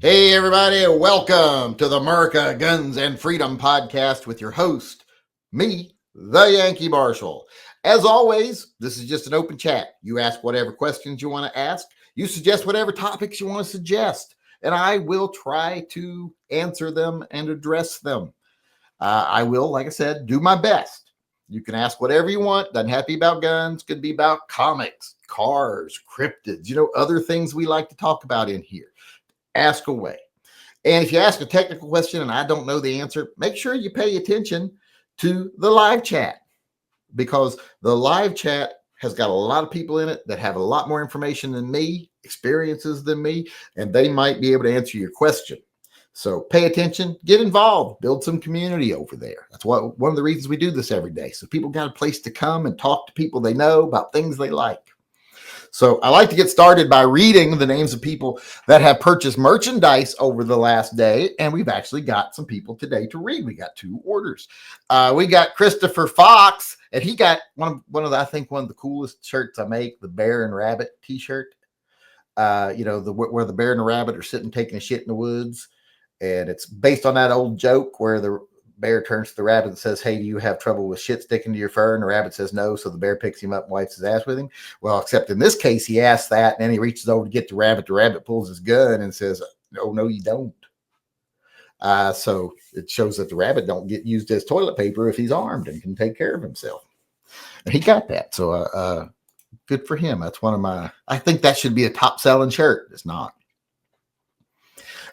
Hey, everybody, welcome to the America Guns and Freedom podcast with your host, me, the Yankee Marshal. As always, this is just an open chat. You ask whatever questions you want to ask, you suggest whatever topics you want to suggest, and I will try to answer them and address them. I will, like I said, do my best. You can ask whatever you want. Doesn't have to be about guns, could be about comics, cars, cryptids, other things we like to talk about in here. Ask away. And if you ask a technical question and I don't know the answer, make sure you pay attention to the live chat, because the live chat has got a lot of people in it that have a lot more information than me, experiences than me, and they might be able to answer your question. So pay attention, get involved, build some community over there. That's one of the reasons we do this every day. So people got a place to come and talk to people they know about things they like. So I like to get started by reading the names of people that have purchased merchandise over the last day. And we've actually got some people today to read. We got 2 orders. We got Christopher Fox, and he got one of the coolest shirts I make, the Bear and Rabbit t-shirt. Where the bear and the rabbit are sitting taking a shit in the woods. And it's based on that old joke where the bear turns to the rabbit and says, "Hey, do you have trouble with shit sticking to your fur?" And the rabbit says no. So the bear picks him up and wipes his ass with him. Well, except in this case, he asks that, and then he reaches over to get the rabbit. The rabbit pulls his gun and says, no, you don't. So it shows that the rabbit don't get used as toilet paper if he's armed and can take care of himself. And he got that. So good for him. That's I think that should be a top selling shirt. It's not.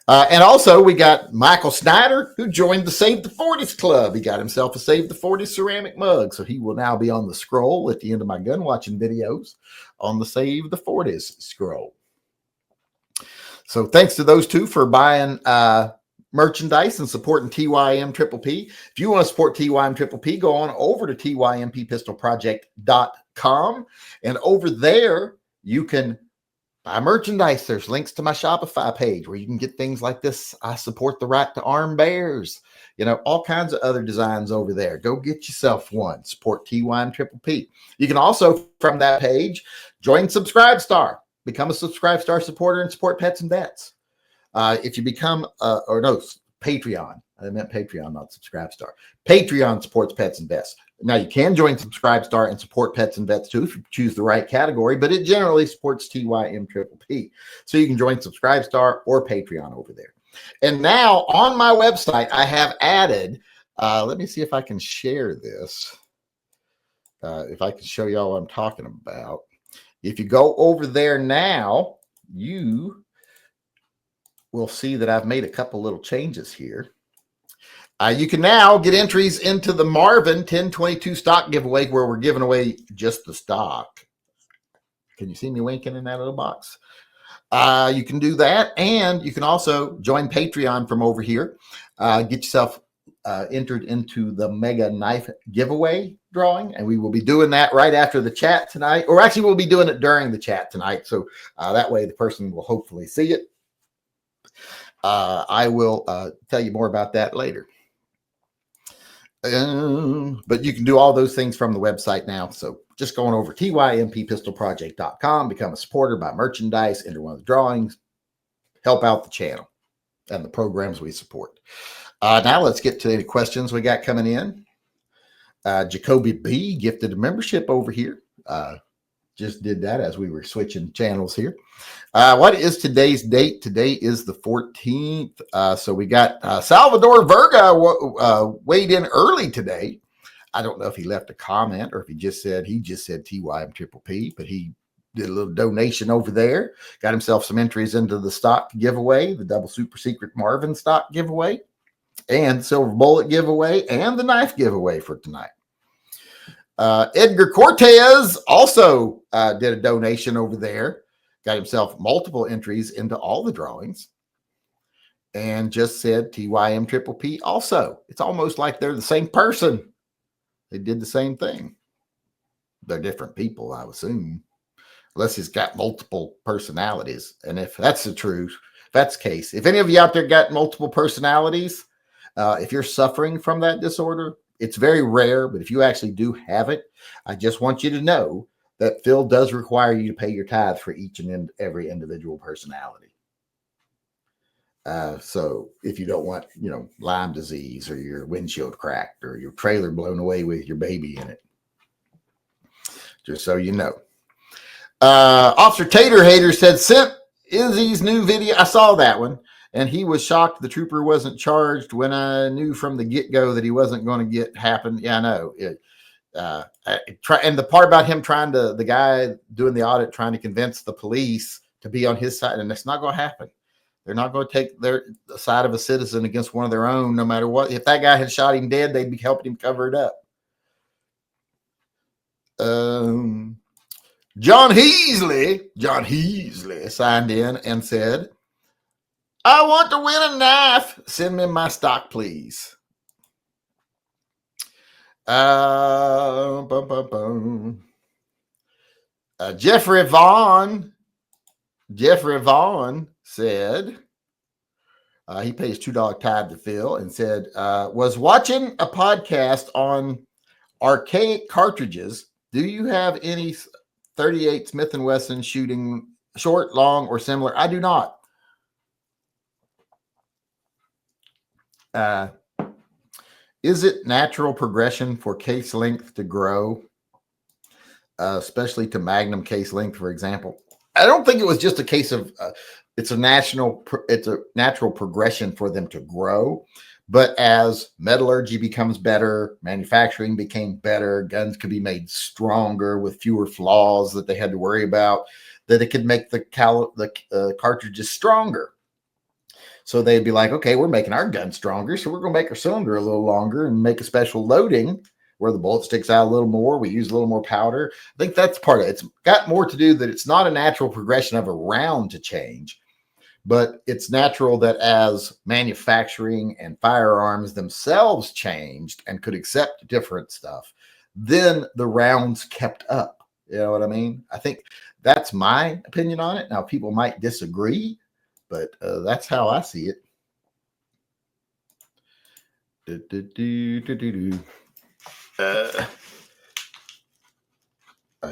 And also, we got Michael Snyder, who joined the Save the 40s Club. He got himself a Save the 40s ceramic mug. So he will now be on the scroll at the end of my gun watching videos on the Save the 40s scroll. So thanks to those 2 for buying merchandise and supporting TYMPP. If you want to support TYMPP, go on over to TYMPpistolproject.com. And over there, you can buy merchandise. There's links to my Shopify page where you can get things like this. I support the right to arm bears. All kinds of other designs over there. Go get yourself one. Support TYMPP. You can also, from that page, join Subscribestar. Become a Subscribestar supporter and support Pets and Vets. If you become, Patreon. I meant Patreon, not Subscribestar. Patreon supports Pets and Vets. Now, you can join Subscribestar and support Pets and Vets too if you choose the right category, but it generally supports TYMPP. So you can join Subscribestar or Patreon over there. And now on my website, I have added, let me see if I can share this. If I can show y'all what I'm talking about. If you go over there now, you will see that I've made a couple little changes here. You can now get entries into the Marvin 1022 stock giveaway, where we're giving away just the stock. Can you see me winking in that little box? You can do that, and you can also join Patreon from over here. Get yourself entered into the Mega Knife giveaway drawing, and we will be doing that right after the chat tonight. Or actually, we'll be doing it during the chat tonight, so that way the person will hopefully see it. I will tell you more about that later. But you can do all those things from the website now. So just going over TYMPpistolproject.com, become a supporter, buy merchandise, enter one of the drawings, help out the channel and the programs we support. Now let's get to any questions we got coming in. Jacoby B gifted a membership over here. Just did that as we were switching channels here. What is today's date? Today is the 14th. So we got Salvador Verga weighed in early today. I don't know if he left a comment or if he just said TYMPP, but he did a little donation over there. Got himself some entries into the stock giveaway, the double super secret Marvin stock giveaway, and silver bullet giveaway, and the knife giveaway for tonight. Edgar Cortez also did a donation over there. Got himself multiple entries into all the drawings. And just said TYMPP also. It's almost like they're the same person. They did the same thing. They're different people, I assume. Unless he's got multiple personalities. And if that's the truth, if that's the case, if any of you out there got multiple personalities, if you're suffering from that disorder, it's very rare, but if you actually do have it, I just want you to know that Phil does require you to pay your tithe for each and every individual personality. So if you don't want, Lyme disease or your windshield cracked or your trailer blown away with your baby in it, just so you know. Officer Tater Hater said, sent Izzy's new video. I saw that one. And he was shocked the trooper wasn't charged when I knew from the get-go that he wasn't going to get happen. Yeah, I know. And the part about him the guy doing the audit, trying to convince the police to be on his side, and that's not going to happen. They're not going to take the side of a citizen against one of their own, no matter what. If that guy had shot him dead, they'd be helping him cover it up. John Heasley signed in and said, I want to win a knife. Send me my stock, please. Jeffrey Vaughn said, he pays $2 tithe to Phil, and said, was watching a podcast on archaic cartridges. Do you have any 38 Smith & Wesson shooting short, long, or similar? I do not. Is it natural progression for case length to grow, especially to magnum case length, for example? I don't think it was just a case of it's a natural progression for them to grow. But as metallurgy becomes better, manufacturing became better, guns could be made stronger with fewer flaws that they had to worry about, that it could make the cartridges stronger. So they'd be like, okay, we're making our gun stronger, so we're going to make our cylinder a little longer and make a special loading where the bullet sticks out a little more. We use a little more powder. I think that's part of it. It's got more to do that it's not a natural progression of a round to change, but it's natural that as manufacturing and firearms themselves changed and could accept different stuff, then the rounds kept up. You know what I mean? I think that's my opinion on it. Now, people might disagree, but that's how I see it. I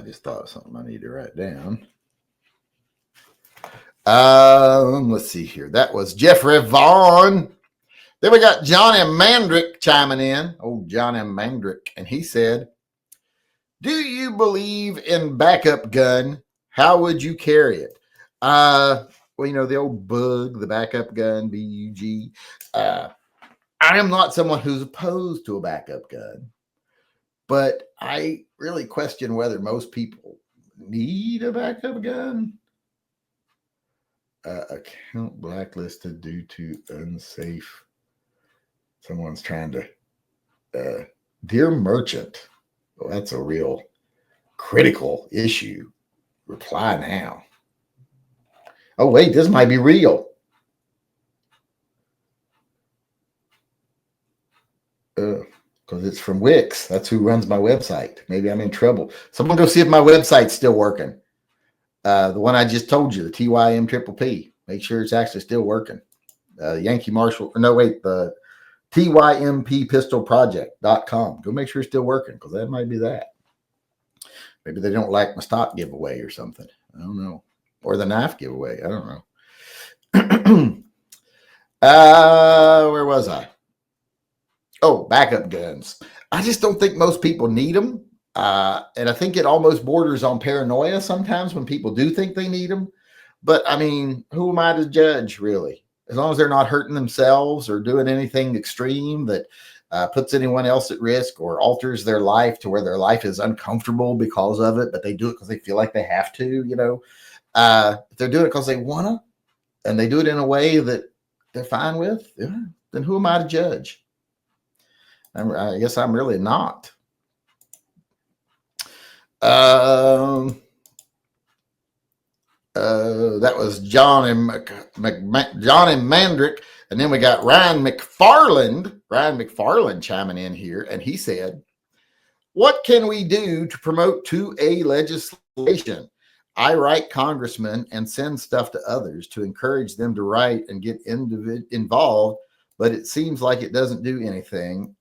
just thought of something I need to write down. Let's see here. That was Jeffrey Vaughn. Then we got Johnny Mandrick chiming in. Oh, Johnny Mandrick. And he said, do you believe in backup gun? How would you carry it? Well, the old bug, the backup gun, BUG. I am not someone who's opposed to a backup gun, but I really question whether most people need a backup gun. Account blacklisted due to unsafe. Someone's trying to. Dear merchant, well, that's a real critical issue. Reply now. Oh, wait, this might be real. Because it's from Wix. That's who runs my website. Maybe I'm in trouble. Someone go see if my website's still working. The one I just told you, the TYMP. Make sure it's actually still working. Yankee Marshall. No, wait, the TYMPpistolproject.com. Go make sure it's still working, because that might be that. Maybe they don't like my stock giveaway or something. I don't know. Or the knife giveaway. I don't know. Where was I? Oh, backup guns. I just don't think most people need them. And I think it almost borders on paranoia sometimes when people do think they need them. But I mean, who am I to judge, really? As long as they're not hurting themselves or doing anything extreme that puts anyone else at risk or alters their life to where their life is uncomfortable because of it, but they do it because they feel like they have to, if they're doing it because they want to, and they do it in a way that they're fine with, then who am I to judge? I guess I'm really not. That was Johnny Mandrick. And then we got Ryan McFarland chiming in here. And he said, what can we do to promote 2A legislation? I write congressmen and send stuff to others to encourage them to write and get involved, but it seems like it doesn't do anything.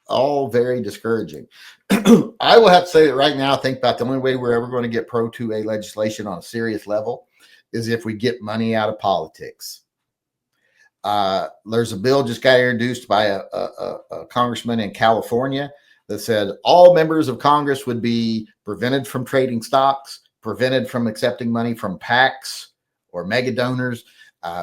All very discouraging. I will have to say that right now, I think about the only way we're ever going to get pro 2A legislation on a serious level is if we get money out of politics. There's a bill just got introduced by a congressman in California that said all members of Congress would be prevented from trading stocks, prevented from accepting money from PACs or mega donors,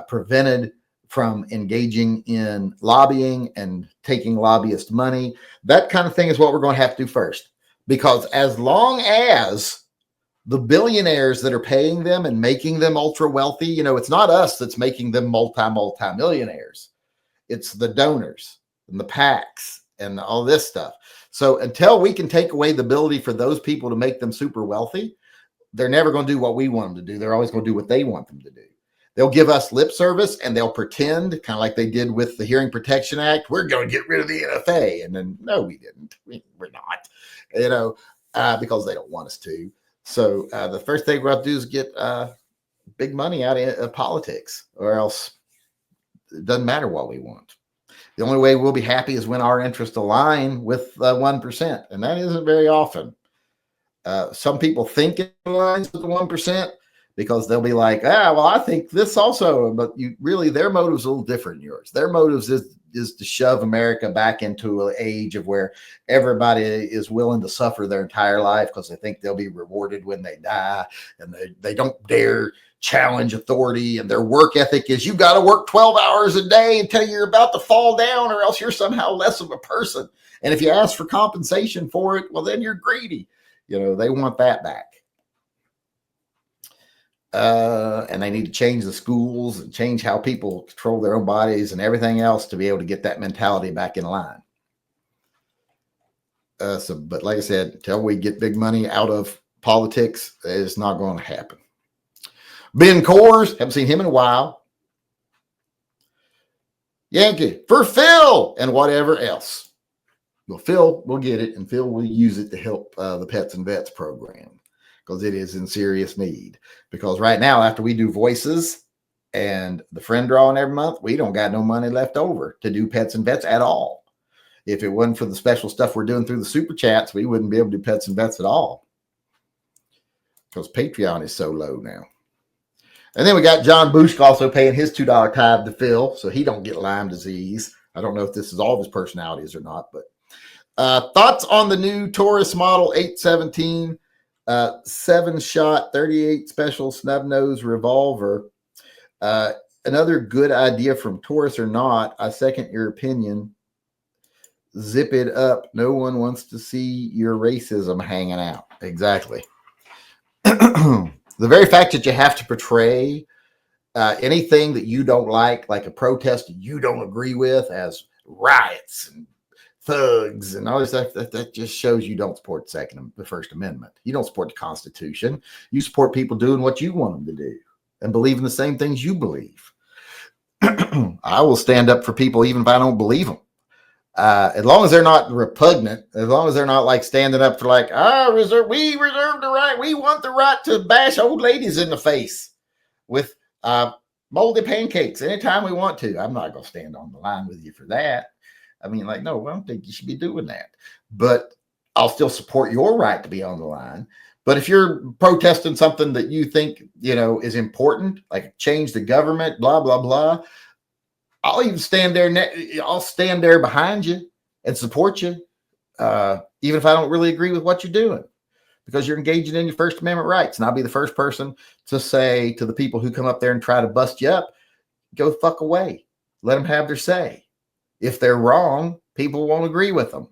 prevented from engaging in lobbying and taking lobbyist money. That kind of thing is what we're going to have to do first. Because as long as the billionaires that are paying them and making them ultra wealthy, it's not us that's making them multi-millionaires. It's the donors and the PACs and all this stuff. So until we can take away the ability for those people to make them super wealthy, they're never going to do what we want them to do. They're always going to do what they want them to do. They'll give us lip service and they'll pretend, kind of like they did with the Hearing Protection Act, we're going to get rid of the NFA. And then, no, we didn't. We're not, because they don't want us to. So the first thing we have to do is get big money out of politics, or else it doesn't matter what we want. The only way we'll be happy is when our interests align with 1%, and that isn't very often. Some people think it aligns with the 1% because they'll be like, well, I think this also, but their motive's a little different than yours. Their motives is to shove America back into an age of where everybody is willing to suffer their entire life because they think they'll be rewarded when they die, and they don't dare challenge authority, and their work ethic is you got to work 12 hours a day until you're about to fall down, or else you're somehow less of a person. And if you ask for compensation for it, well, then you're greedy. They want that back. And they need to change the schools and change how people control their own bodies and everything else to be able to get that mentality back in line. But like I said, until we get big money out of politics, it's not going to happen. Ben Coors, haven't seen him in a while. Yankee for Phil and whatever else. Well, Phil will get it, and Phil will use it to help the Pets and Vets program, because it is in serious need. Because right now, after we do voices and the friend drawing every month, we don't got no money left over to do Pets and Vets at all. If it wasn't for the special stuff we're doing through the super chats, we wouldn't be able to do Pets and Vets at all, because Patreon is so low now. And then we got John Bushk also paying his $2 tithe to Phil, so he don't get Lyme disease. I don't know if this is all of his personalities or not, but thoughts on the new Taurus Model 817 7-shot 38 special snub nose revolver? Another good idea from Taurus or not? I second your opinion. Zip it up. No one wants to see your racism hanging out. Exactly. The very fact that you have to portray anything that you don't like a protest you don't agree with, as riots and thugs and all this stuff, that just shows you don't support the First Amendment. You don't support the Constitution. You support people doing what you want them to do and believe in the same things you believe. I will stand up for people even if I don't believe them. As long as they're not repugnant, as long as they're not like standing up for like, we reserve the right, we want the right to bash old ladies in the face with moldy pancakes anytime we want to. I'm not going to stand on the line with you for that. I mean, no, I don't think you should be doing that. But I'll still support your right to be on the line. But if you're protesting something that you think, is important, like change the government, blah, blah, blah, I'll even stand there. I'll stand there behind you and support you, even if I don't really agree with what you're doing, because you're engaging in your First Amendment rights. And I'll be the first person to say to the people who come up there and try to bust you up, go fuck away. Let them have their say. If they're wrong, people won't agree with them.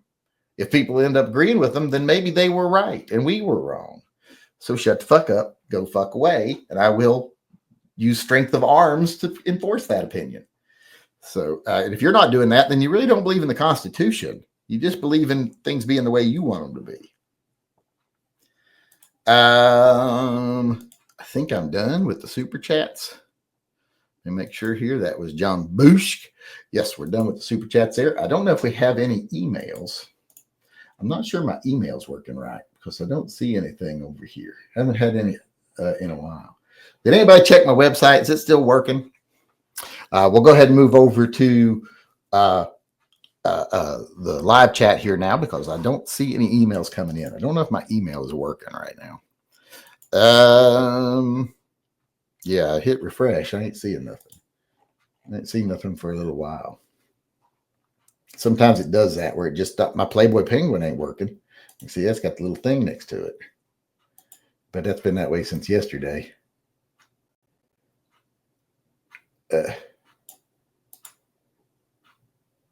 If people end up agreeing with them, then maybe they were right and we were wrong. So shut the fuck up, go fuck away, and I will use strength of arms to enforce that opinion. So and if you're not doing that, then you really don't believe in the Constitution. You just believe in things being the way you want them to be. I think I'm done with the super chats. Let me make sure here. That was John Bushk. Yes, we're done with the super chats there. I don't know if we have any emails. I'm not sure my email's working right because I don't see anything over here. I haven't had any in a while. Did anybody check my website? Is it still working? We'll go ahead and move over to the live chat here now because I don't see any emails coming in. I don't know if my email is working right now. Yeah, I hit refresh. I ain't seeing nothing. I didn't see nothing for a little while. Sometimes it does that where it just my Playboy Penguin ain't working. You see, that's got the little thing next to it. But that's been that way since yesterday. I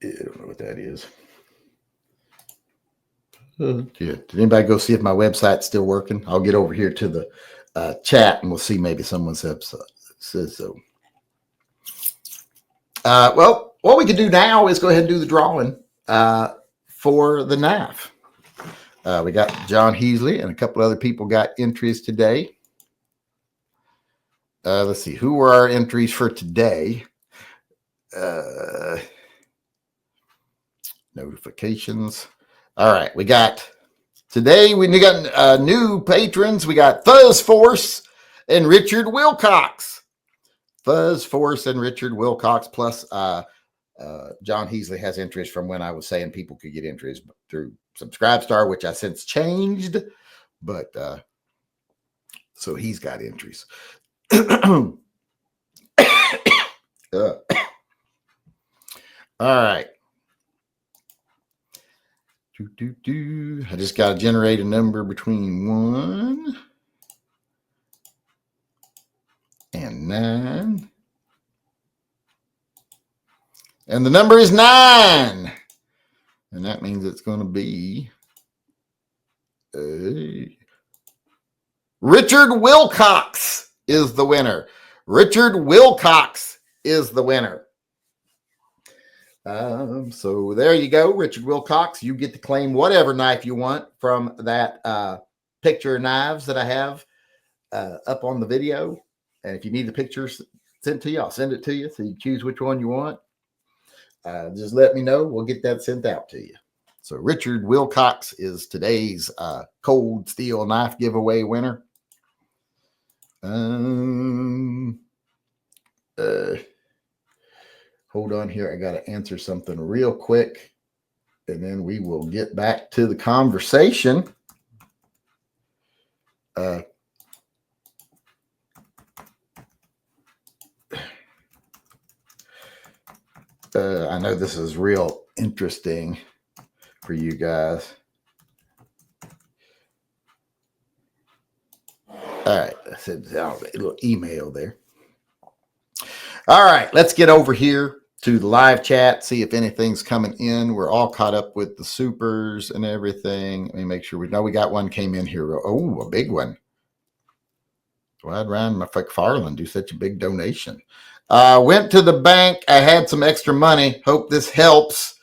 don't know what that is. Yeah. Did anybody go see if my website's still working? I'll get over here to the chat and we'll see maybe someone says so. Well, what we can do now is go ahead and do the drawing for the knife. We got John Heasley and a couple other people got entries today. Let's see, who were our entries for today? Notifications. All right, we got today. We got new patrons. We got Fuzz Force and Richard Wilcox. Fuzz Force and Richard Wilcox, plus John Heasley has entries from when I was saying people could get entries through Subscribestar, which I since changed, but so he's got entries. All right. I just got to generate a number between 1 and 9. And the number is 9. And that means it's going to be Richard Wilcox is the winner. Richard Wilcox is the winner. So there you go, Richard Wilcox. You get to claim whatever knife you want from that picture of knives that I have up on the video. And if you need the pictures sent to you, I'll send it to you so you choose which one you want. Just let me know. We'll get that sent out to you. So Richard Wilcox is today's cold steel knife giveaway winner. Hold on here. I got to answer something real quick, and then we will get back to the conversation. I know this is real interesting for you guys. All right. I said a little email there. All right. Let's get over here to the live chat, see if anything's coming in. We're all caught up with the supers and everything. Let me make sure we know we got one came in here. Oh, a big one. Why'd Ryan McFarland do such a big donation? Went to the bank. I had some extra money. Hope this helps.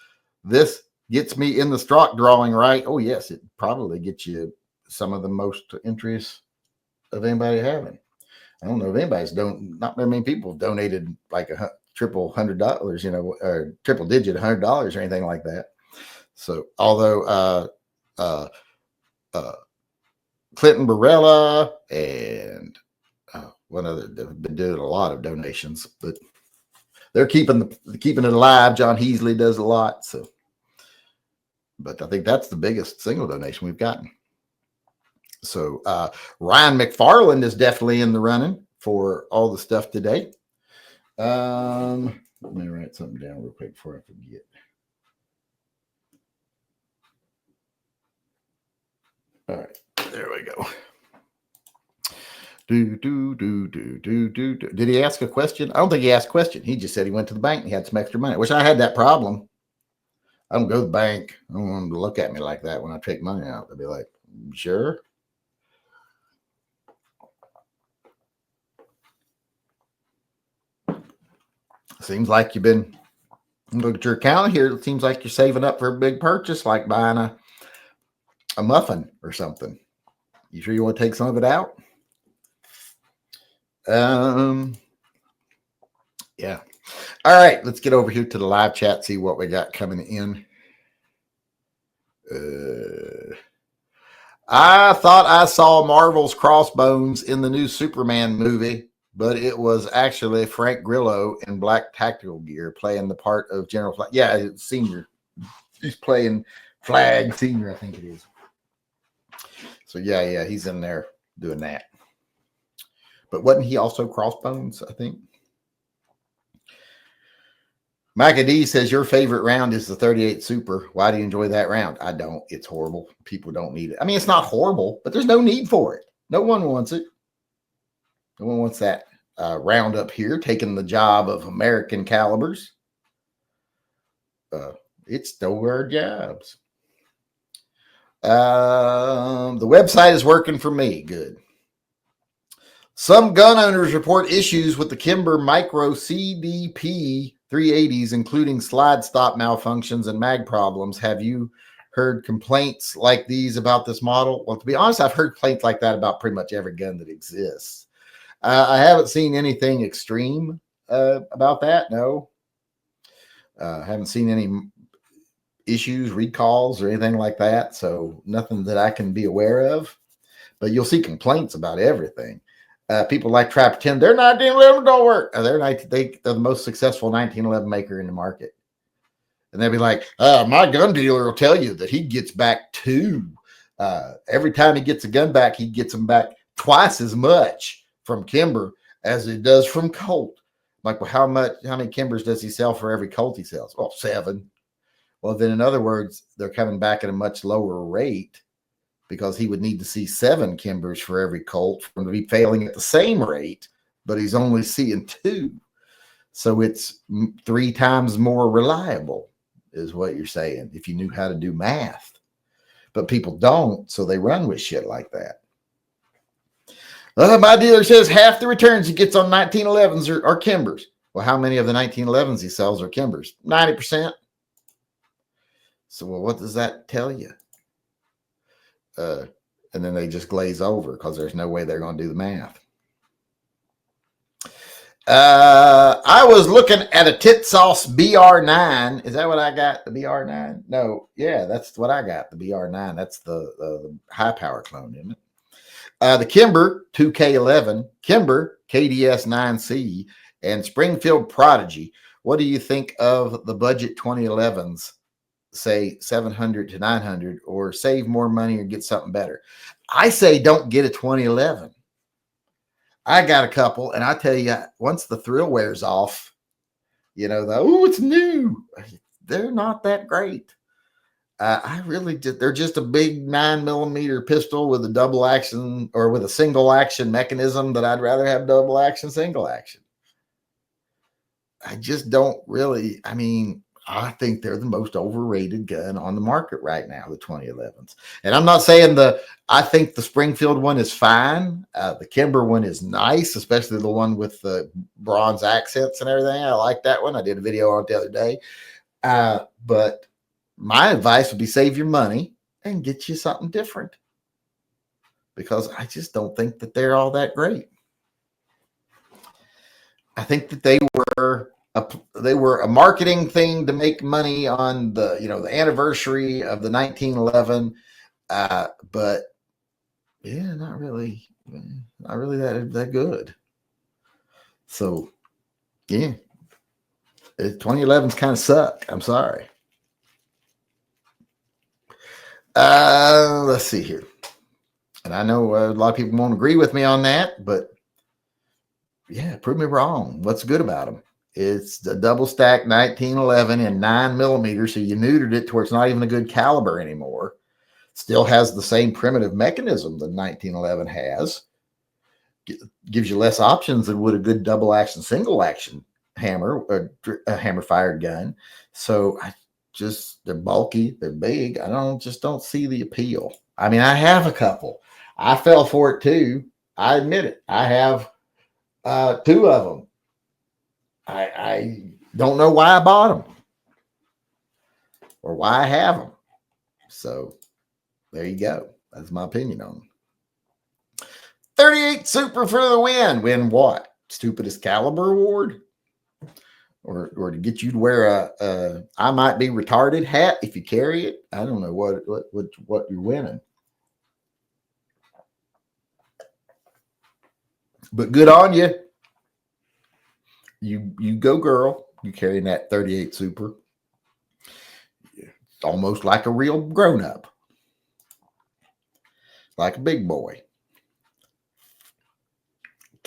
This gets me in the stock drawing, right? Oh, yes. It probably gets you some of the most entries of anybody having. I don't know if anybody's not very many people have donated like triple $100, or triple digit $100 or anything like that. So although Clinton Barella and one other have been doing a lot of donations, but they're keeping it alive. John Heasley does a lot. So, but I think that's the biggest single donation we've gotten. So Ryan McFarland is definitely in the running for all the stuff today. Let me write something down real quick before I forget. All right, there we go. Did he ask a question? I don't think he asked a question. He just said he went to the bank and he had some extra money. I wish I had that problem. I don't go to the bank. I don't want them to look at me like that when I take money out. They'll be like, sure. Seems like you've been, look at your account here. It seems like you're saving up for a big purchase, like buying a muffin or something. You sure you want to take some of it out? Yeah. All right. Let's get over here to the live chat, see what we got coming in. I thought I saw Marvel's Crossbones in the new Superman movie, but it was actually Frank Grillo in black tactical gear playing the part of General Flag. Yeah, Senior. He's playing Flag Senior, I think it is. So yeah, he's in there doing that. But wasn't he also Crossbones, I think? Micah D says your favorite round is the 38 Super. Why do you enjoy that round? I don't. It's horrible. People don't need it. I mean, it's not horrible, but there's no need for it. No one wants it. No one wants that round up here taking the job of American calibers. It stole our jobs. The website is working for me. Good. Some gun owners report issues with the Kimber Micro CDP 380s, including slide stop malfunctions and mag problems. Have you heard complaints like these about this model? Well, to be honest, I've heard complaints like that about pretty much every gun that exists. I haven't seen anything extreme about that. No. I haven't seen any issues, recalls, or anything like that. So nothing that I can be aware of. But you'll see complaints about everything. People like Trapper 10, their 1911 don't work. They're the most successful 1911 maker in the market. And they'll be like, my gun dealer will tell you that he gets back two. Every time he gets a gun back, he gets them back twice as much from Kimber as it does from Colt. Like, well, how many Kimbers does he sell for every Colt he sells? Well, 7. Well, then in other words, they're coming back at a much lower rate, because he would need to see 7 Kimbers for every Colt for him to be failing at the same rate, but he's only seeing 2. So it's 3 times more reliable, is what you're saying, if you knew how to do math. But people don't, so they run with shit like that. My dealer says half the returns he gets on 1911s are Kimbers. Well, how many of the 1911s he sells are Kimbers? 90%. So, well, what does that tell you? And then they just glaze over because there's no way they're going to do the math. I was looking at a Tit Sauce BR9. Is that what I got? The BR9? No. Yeah, that's what I got. The BR9. That's the high power clone, isn't it? The Kimber 2K11, Kimber KDS 9C, and Springfield Prodigy. What do you think of the budget 2011s? Say 700 to 900, or save more money or get something better? I say don't get a 2011. I got a couple, and I tell you, once the thrill wears off, it's new. They're not that great. They're just a big 9mm pistol with a double action or with a single action mechanism that I'd rather have double action, single action. I just don't really, I think they're the most overrated gun on the market right now, the 2011s. And I'm not saying I think the Springfield one is fine. The Kimber one is nice, especially the one with the bronze accents and everything. I like that one. I did a video on it the other day. But my advice would be save your money and get you something different, because I just don't think that they're all that great. I think that they were a marketing thing to make money on the anniversary of the 1911, but yeah, not really that good. So yeah, 2011s kind of suck. I'm sorry. Let's see here, and I know a lot of people won't agree with me on that, but yeah, prove me wrong. What's good about them? It's the double stack 1911 in 9mm, so you neutered it to where it's not even a good caliber anymore. Still has the same primitive mechanism that 1911 has. Gives you less options than would a good double action, single action hammer, or a hammer fired gun. So they're bulky, they're big. I just don't see the appeal. I have a couple. I fell for it too. I admit it. I have 2 of them. I don't know why I bought them or why I have them. So there you go. That's my opinion on them. 38 Super for the win. Win what? Stupidest caliber award? Or to get you to wear a I might be retarded hat if you carry it? I don't know what you're winning. But good on you. You go, girl. You carrying that 38 Super. It's almost like a real grown-up. Like a big boy.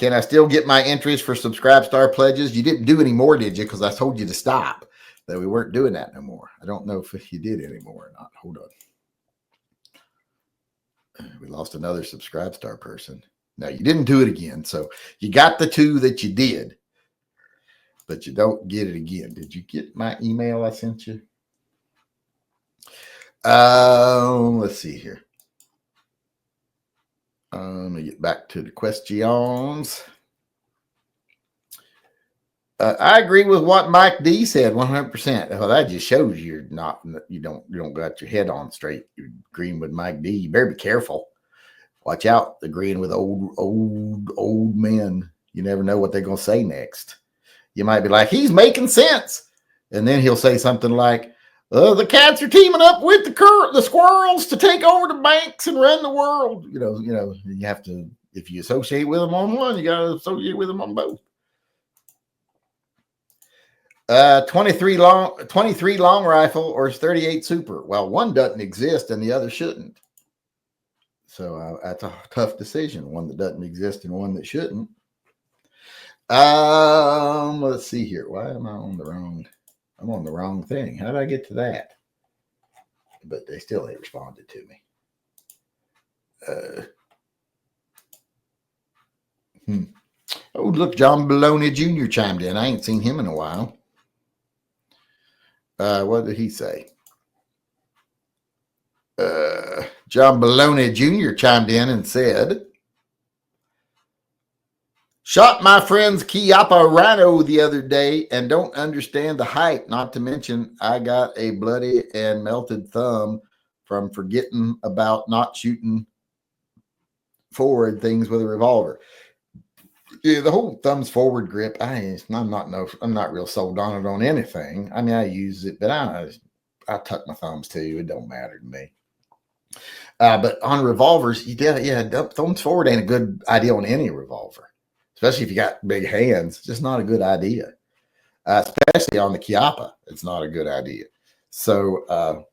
Can I still get my entries for Subscribe Star pledges? You didn't do any more, did you? Because I told you to stop. that we weren't doing that no more. I don't know if you did anymore or not. Hold on. We lost another Subscribe Star person. No, you didn't do it again. So you got the 2 that you did, but you don't get it again. Did you get my email I sent you? Let's see here. Let me get back to the questions. I agree with what Mike D said 100%. Well, that just shows you don't got your head on straight. You're agreeing with Mike D. You better be careful. Watch out, agreeing with old men. You never know what they're gonna say next. You might be like, he's making sense, and then he'll say something like, the cats are teaming up with the squirrels to take over the banks and run the world. You know, you have to, if you associate with them on one, you got to associate with them on both. 23 long rifle or 38 super. Well, one doesn't exist and the other shouldn't. So that's a tough decision. One that doesn't exist and one that shouldn't. Let's see here. Why am I on the wrong? I'm on the wrong thing. How did I get to that? But they still ain't responded to me. Oh, look, John Baloney Jr. chimed in. I ain't seen him in a while. What did he say? John Baloney Jr. chimed in and said, shot my friend's Chiapa rhino the other day and don't understand the hype. Not to mention, I got a bloody and melted thumb from forgetting about not shooting forward things with a revolver. Yeah, the whole thumbs forward grip. I'm not real sold on it on anything. I mean, I use it, but I tuck my thumbs too. It don't matter to me. But on revolvers, thumbs forward ain't a good idea on any revolver. Especially if you got big hands, it's just not a good idea. Especially on the Chiapa, it's not a good idea. So,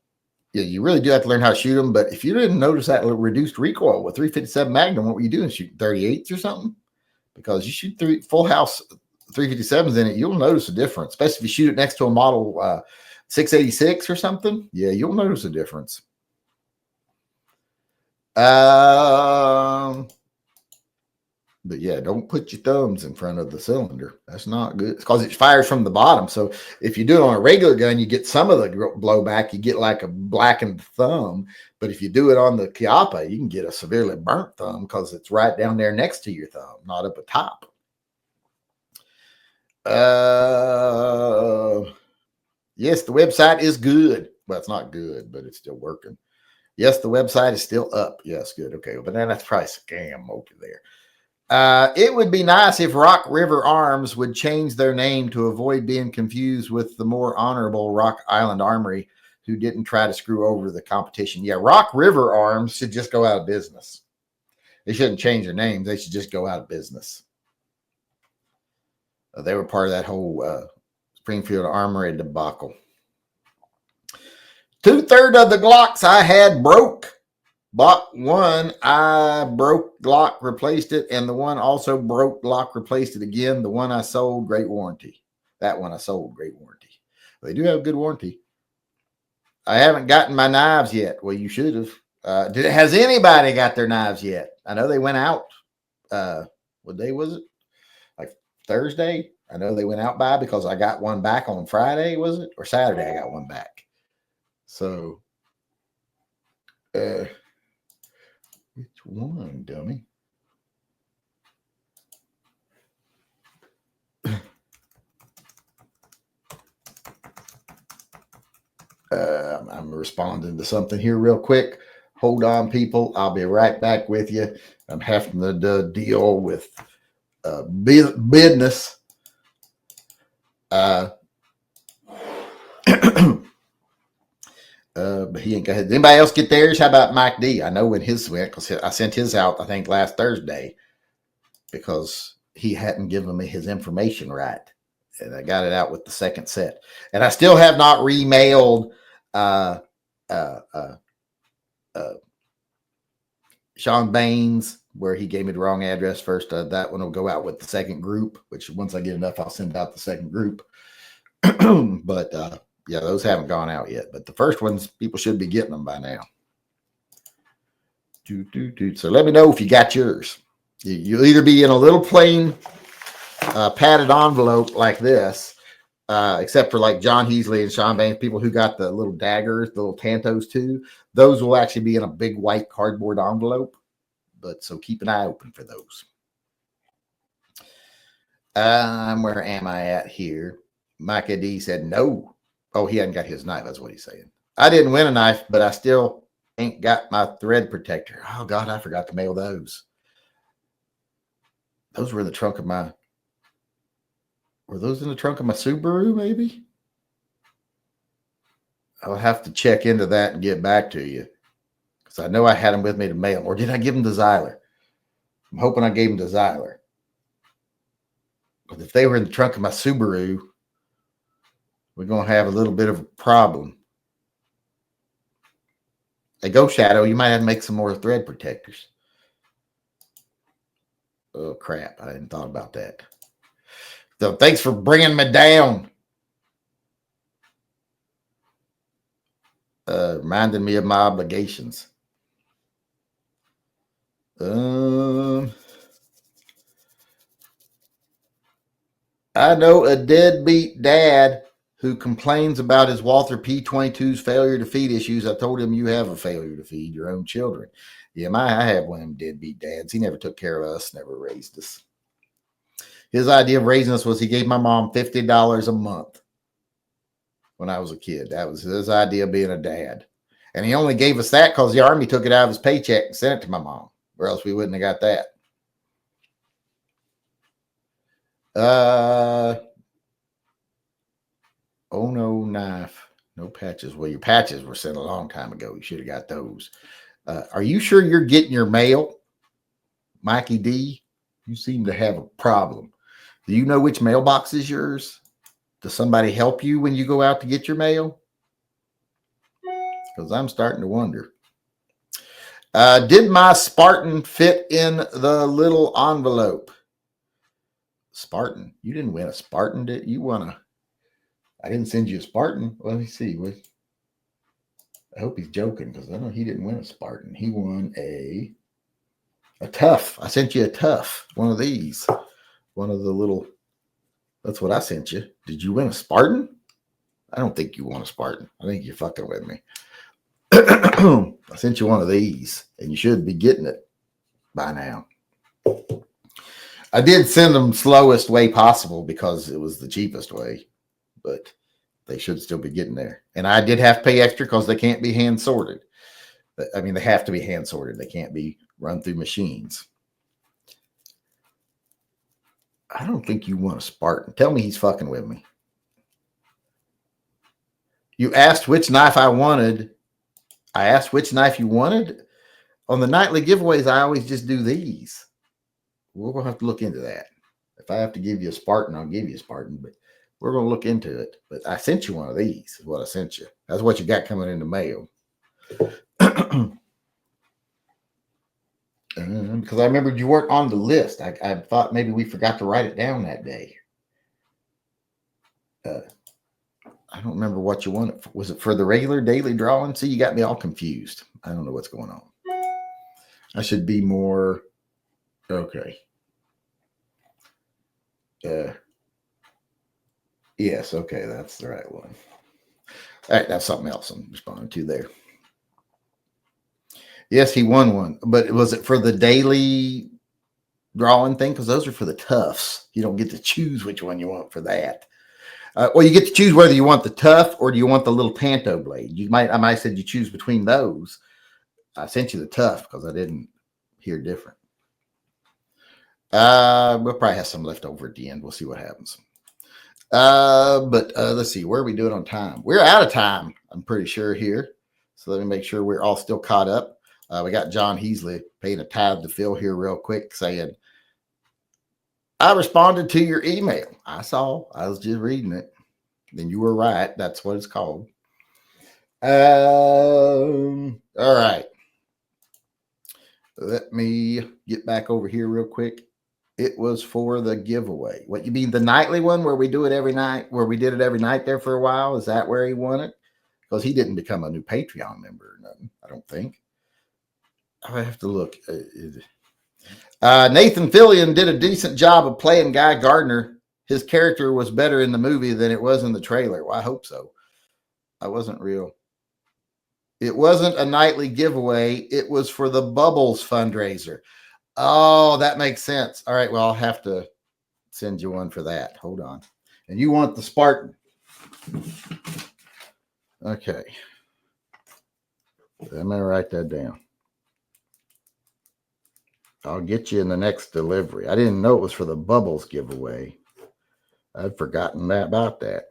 you really do have to learn how to shoot them. But if you didn't notice that reduced recoil with 357 Magnum, what were you doing? Shooting 38s or something? Because you shoot full house 357s in it, you'll notice a difference. Especially if you shoot it next to a model 686 or something. Yeah, you'll notice a difference. But yeah, don't put your thumbs in front of the cylinder. That's not good. It's because it fires from the bottom. So if you do it on a regular gun, you get some of the blowback. You get like a blackened thumb. But if you do it on the Chiapa, you can get a severely burnt thumb because it's right down there next to your thumb, not up atop. Yes, the website is good. Well, it's not good, but it's still working. Yes, the website is still up. Yes, good. Okay, but then that's probably a scam over there. It would be nice if Rock River Arms would change their name to avoid being confused with the more honorable Rock Island Armory, who didn't try to screw over the competition. Yeah, Rock River Arms should just go out of business. They shouldn't change their names. They should just go out of business. They were part of that whole Greenfield Armory debacle. 2/3 of the Glocks I had broke. Bought one, I broke Glock, replaced it, and the one also broke Glock, replaced it again. The one I sold, great warranty. That one I sold, great warranty. They do have good warranty. I haven't gotten my knives yet. Well, you should have. Has anybody got their knives yet? I know they went out. What day was it? Like Thursday? I know they went out by because I got one back on Friday, was it? Or Saturday I got one back. So, which one, dummy? I'm responding to something here real quick. Hold on, people. I'll be right back with you. I'm having to deal with business. But he ain't got his. Anybody else get theirs? How about Mike D? I know when his went because I sent his out, I think, last Thursday because he hadn't given me his information right. And I got it out with the second set. And I still have not remailed Sean Baines, where he gave me the wrong address first. That one will go out with the second group, which once I get enough, I'll send out the second group. But Yeah, those haven't gone out yet, but the first ones, people should be getting them by now. So let me know if you got yours. You'll either be in a little plain padded envelope like this, except for like John Heasley and Sean Baines, people who got the little daggers, the little Tantos too. Those will actually be in a big white cardboard envelope. But so keep an eye open for those. Where am I at here? Micah D said no. Oh, he hadn't got his knife. That's what he's saying. I didn't win a knife, but I still ain't got my thread protector. Oh, God, I forgot to mail those. Those were in the trunk of my... Were those in the trunk of my Subaru, maybe? I'll have to check into that and get back to you. Because I know I had them with me to mail. Or did I give them to Zyler? I'm hoping I gave them to Zyler. But if they were in the trunk of my Subaru, we're going to have a little bit of a problem. Hey, Go Shadow, you might have to make some more thread protectors. Oh, crap. I hadn't thought about that. So thanks for bringing me down. Reminding me of my obligations. I know a deadbeat dad who complains about his Walther P-22's failure to feed issues. I told him you have a failure to feed your own children. Yeah, I have one of them deadbeat dads. He never took care of us, never raised us. His idea of raising us was he gave my mom $50 a month when I was a kid. That was his idea of being a dad. And he only gave us that because the Army took it out of his paycheck and sent it to my mom, or else we wouldn't have got that. Oh, no knife, no patches. Well, your patches were sent a long time ago. You should have got those. Are you sure you're getting your mail, Mikey D? You seem to have a problem. Do you know which mailbox is yours? Does somebody help you when you go out to get your mail? Because I'm starting to wonder. Did my Spartan fit in the little envelope? Spartan? You didn't win a Spartan, did you? I didn't send you a Spartan. Let me see. I hope he's joking because I know he didn't win a Spartan. He won a Tough. I sent you a Tough. One of these. One of the little... That's what I sent you. Did you win a Spartan? I don't think you won a Spartan. I think you're fucking with me. I sent you one of these, and you should be getting it by now. I did send them slowest way possible because it was the cheapest way, but they should still be getting there. And I did have to pay extra because they can't be hand sorted. I mean, they have to be hand sorted. They can't be run through machines. I don't think you want a Spartan. Tell me he's fucking with me. You asked which knife I wanted. I asked which knife you wanted. On the nightly giveaways, I always just do these. We're going to have to look into that. If I have to give you a Spartan, I'll give you a Spartan, but we're going to look into it. But I sent you one of these, is what I sent you. That's what you got coming in the mail. Because I remembered you weren't on the list. I thought maybe we forgot to write it down that day. I don't remember what you wanted. Was it for the regular daily drawing? See, you got me all confused. I don't know what's going on. I should be more... Okay. Yes, okay, that's the right one. All right, that's something else I'm responding to there. Yes, he won one, but was it for the daily drawing thing? Because those are for the Toughs. You don't get to choose which one you want for that. Well, you get to choose whether you want the Tough or do you want the little Tanto blade. I might have said you choose between those. I sent you the Tough because I didn't hear different. We'll probably have some left over at the end. We'll see what happens. But let's see, where are we doing on time? We're out of time, I'm pretty sure here. So let me make sure we're all still caught up. We got John Heasley paying a tithe to Phil here real quick, saying, I responded to your email. I was just reading it. Then you were right. That's what it's called. All right. Let me get back over here real quick. It was for the giveaway. What, you mean the nightly one where we do it every night, where we did it every night there for a while? Is that where he won it? Because he didn't become a new Patreon member or nothing, I don't think. I have to look. Nathan Fillion did a decent job of playing Guy Gardner. His character was better in the movie than it was in the trailer. Well, I hope so. I wasn't real. It wasn't a nightly giveaway. It was for the Bubbles fundraiser. Oh, that makes sense. All right. Well, I'll have to send you one for that. Hold on. And you want the Spartan. Okay. I'm going to write that down. I'll get you in the next delivery. I didn't know it was for the Bubbles giveaway. I'd forgotten about that.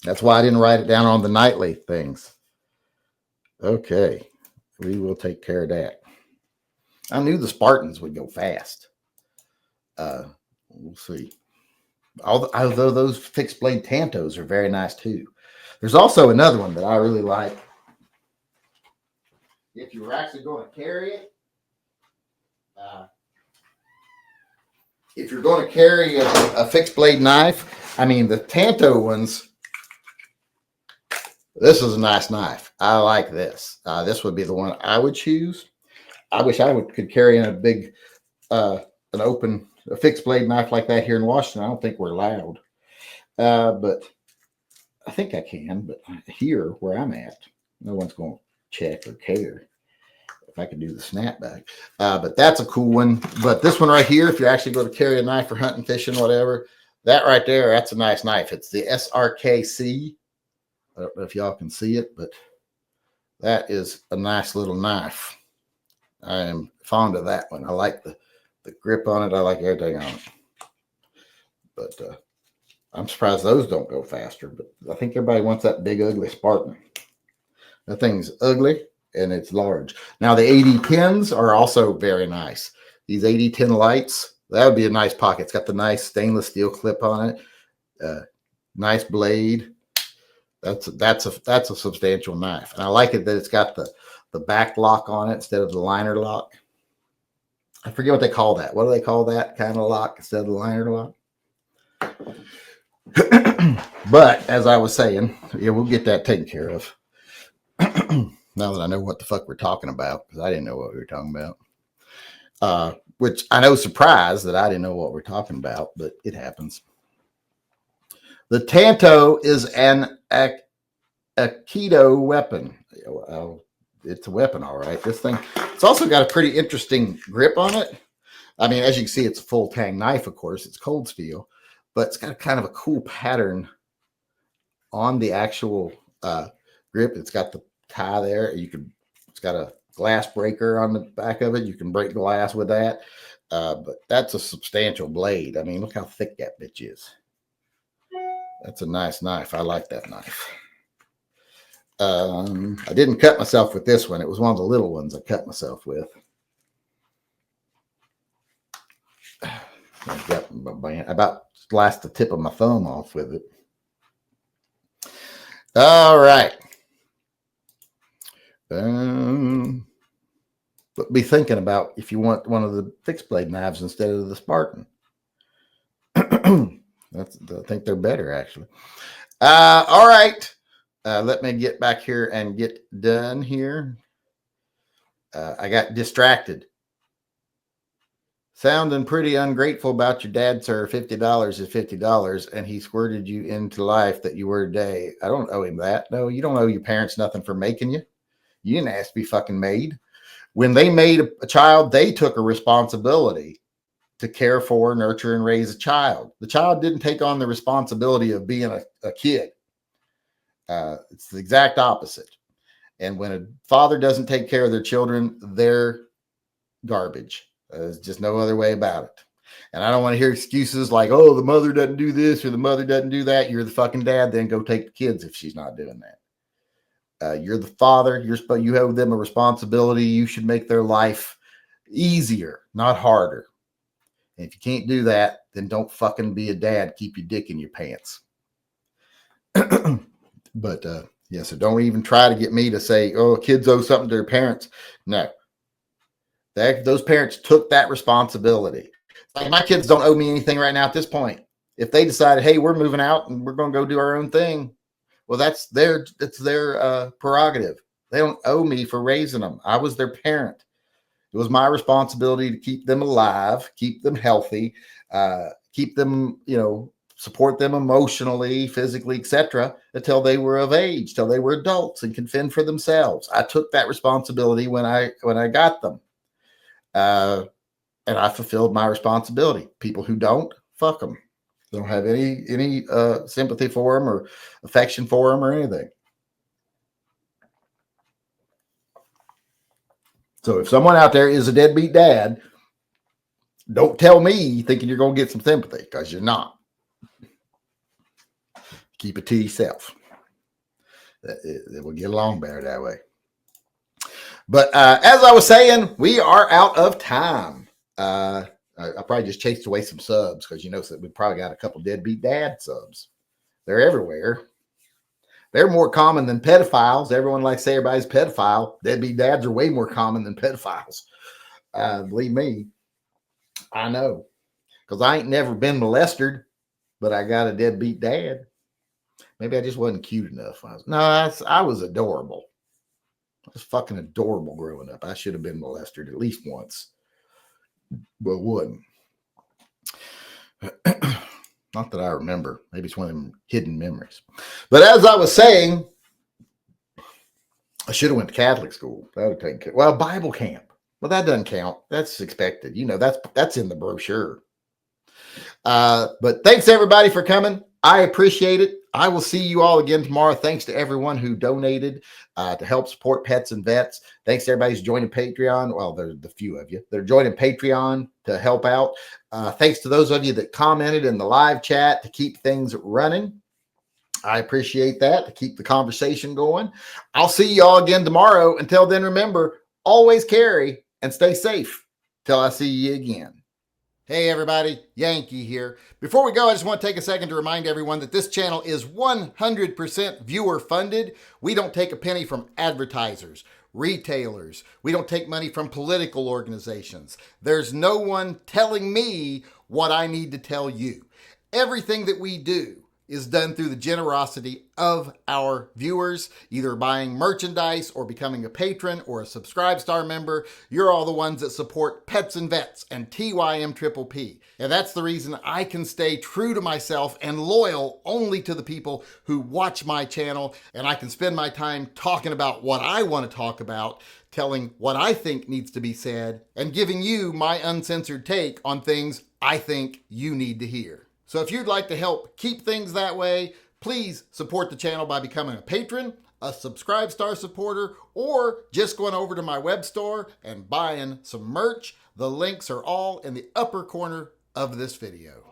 That's why I didn't write it down on the nightly things. Okay. We will take care of that. I knew the Spartans would go fast. We'll see. Although those fixed blade Tantos are very nice too. There's also another one that I really like. If you were actually going to carry it, if you're going to carry a fixed blade knife, I mean the Tanto ones. This is a nice knife. I like this. This would be the one I would choose. I wish I could carry in a big, a fixed blade knife like that here in Washington. I don't think we're allowed, but I think I can. But here, where I'm at, no one's going to check or care if I can do the snapback. But that's a cool one. But this one right here, if you're actually going to carry a knife for hunting, fishing, whatever, that right there, that's a nice knife. It's the SRKC. I don't know if y'all can see it, but that is a nice little knife. I am fond of that one. I like the grip on it. I like everything on it. But I'm surprised those don't go faster. But I think everybody wants that big, ugly Spartan. That thing's ugly and it's large. Now, the 8010s are also very nice. These 8010 lights, that would be a nice pocket. It's got the nice stainless steel clip on it. Nice blade. That's a substantial knife. And I like it that it's got the back lock on it instead of the liner lock. I forget what they call that. What do they call that kind of lock instead of the liner lock? But as I was saying, yeah, we'll get that taken care of. Now that I know what the fuck we're talking about, because I didn't know what we were talking about. Which I know, surprised that I didn't know what we're talking about, but it happens. The Tanto is an Aikido weapon. It's a weapon, all right. This thing, it's also got a pretty interesting grip on it. I mean, as you can see, it's a full tang knife, of course. It's cold steel, but it's got kind of a cool pattern on the actual grip. It's got the tie there. It's got a glass breaker on the back of it. You can break glass with that. But that's a substantial blade. I mean, look how thick that bitch is. That's a nice knife. I like that knife. I didn't cut myself with this one. It was one of the little ones I cut myself with. I got about sliced the tip of my thumb off with it. All right. But be thinking about if you want one of the fixed blade knives instead of the Spartan. I think they're better, actually. All right. Let me get back here and get done here. I got distracted. Sounding pretty ungrateful about your dad, sir. $50 is $50, and he squirted you into life that you were today. I don't owe him that. No, you don't owe your parents nothing for making you. You didn't ask to be fucking made. When they made a child, they took a responsibility to care for, nurture, and raise a child. The child didn't take on the responsibility of being a kid. It's the exact opposite. And when a father doesn't take care of their children, they're garbage. There's just no other way about it. And I don't want to hear excuses like, oh, the mother doesn't do this or the mother doesn't do that. You're the fucking dad. Then go take the kids if she's not doing that. You're the father. You have them a responsibility. You should make their life easier, not harder. And if you can't do that, then don't fucking be a dad. Keep your dick in your pants. But yeah, so don't even try to get me to say, oh, kids owe something to their parents. No. Those parents took that responsibility. Like my kids don't owe me anything right now at this point. If they decided, hey, we're moving out and we're going to go do our own thing, well, that's their prerogative. They don't owe me for raising them. I was their parent. It was my responsibility to keep them alive, keep them healthy, keep them, support them emotionally, physically, etc., until they were of age, till they were adults and can fend for themselves. I took that responsibility when I got them, and I fulfilled my responsibility. People who don't, fuck them. They don't have any sympathy for them or affection for them or anything. So if someone out there is a deadbeat dad, don't tell me thinking you're going to get some sympathy, because you're not. Keep it to yourself. It will get along better that way. But as I was saying, we are out of time. I probably just chased away some subs because we probably got a couple deadbeat dad subs. They're everywhere. They're more common than pedophiles. Everyone likes to say everybody's pedophile. Deadbeat dads are way more common than pedophiles. Believe me, I know, because I ain't never been molested, but I got a deadbeat dad. Maybe I just wasn't cute enough. I was adorable. I was fucking adorable growing up. I should have been molested at least once, but wouldn't. Not that I remember. Maybe it's one of them hidden memories. But as I was saying, I should have went to Catholic school. That would take care. Well, Bible camp. Well, that doesn't count. That's expected. That's in the brochure. But thanks everybody for coming. I appreciate it. I will see you all again tomorrow. Thanks to everyone who donated to help support pets and vets. Thanks to everybody who's joining Patreon. Well, there's the few of you. They're joining Patreon to help out. Thanks to those of you that commented in the live chat to keep things running. I appreciate that, to keep the conversation going. I'll see you all again tomorrow. Until then, remember, always carry and stay safe till I see you again. Hey everybody, Yankee here. Before we go, I just want to take a second to remind everyone that this channel is 100% viewer funded. We don't take a penny from advertisers, retailers. We don't take money from political organizations. There's no one telling me what I need to tell you. Everything that we do is done through the generosity of our viewers, either buying merchandise or becoming a patron or a Subscribe Star member. You're all the ones that support Pets and Vets and TYMP. And that's the reason I can stay true to myself and loyal only to the people who watch my channel. And I can spend my time talking about what I want to talk about, telling what I think needs to be said, and giving you my uncensored take on things I think you need to hear. So if you'd like to help keep things that way, please support the channel by becoming a patron, a Subscribe Star supporter, or just going over to my web store and buying some merch. The links are all in the upper corner of this video.